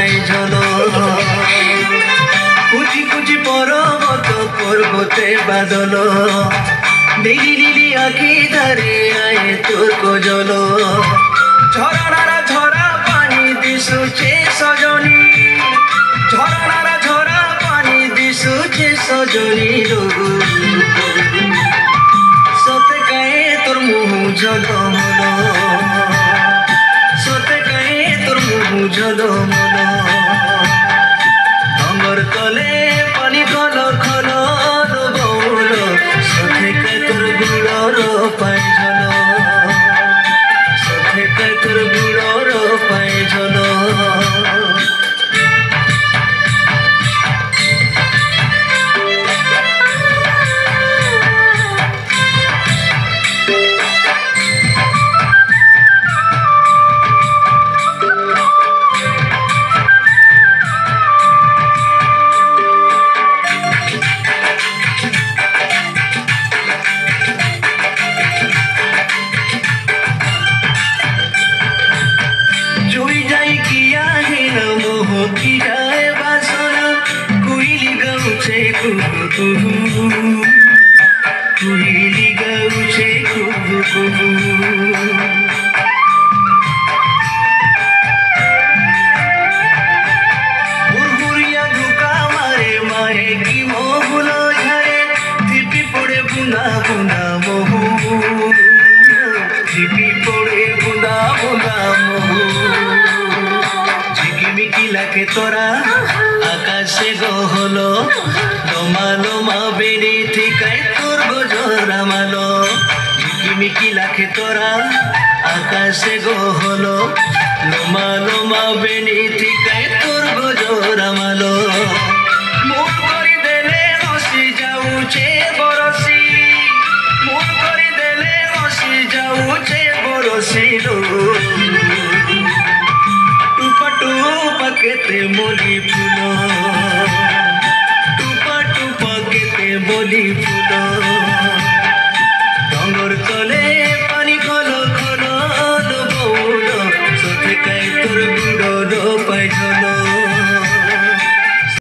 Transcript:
পায় ঝলো কুচি কুচি পর্বত পর্বতে বাদল নীলি নীলি আখি ধারে আয়ে তোর গজল ঝরনারা ঝরা পানি দিশুছে সজনী ঝরনারা ঝরা পানি দিশুছে সজনী সতে কায়ে তোর মুহ ঝলমল সতে কায়ে তোর মুহ ঝলমল ডঙ্গর তলে পানি খল খল বৌল সতে কায়ে তোর গুড়র পায় ঝল সতে কায়ে তোর গুড়র পায় ঝল কিরায় বাসনা কুইলি গাউছে কুহু কুহু কুইলি গাউছে কুহু কুহু হুরহুরিয়া ঢুকা মারে মারে কি মহুল ঝারে ধিপি পড়ে বুনা বুনা মহু ধিপি পড়ে বুনা বুনা মহু ঝিকিমিকি লাগে তোরা আকাশে গহলো লোমা লোমা বেড়ে ঠিকায় তোর গজরামালো ঝিকিমিকি লাগে তোরা আকাশে গহলো লোমা লোমা বেড়ে ঠিকায় তোর গজরামালো মুখ করে দেলে হসি যাউছে বরসি মুখ করে দেলে হসি যাউছে বরসি কেতে বলি ফুল টুপা টুপা কেতে বলি ফুল ডঙ্গর তলে পানি খল খল বৌল সতে কায় তোর গুড়র পায় ঝল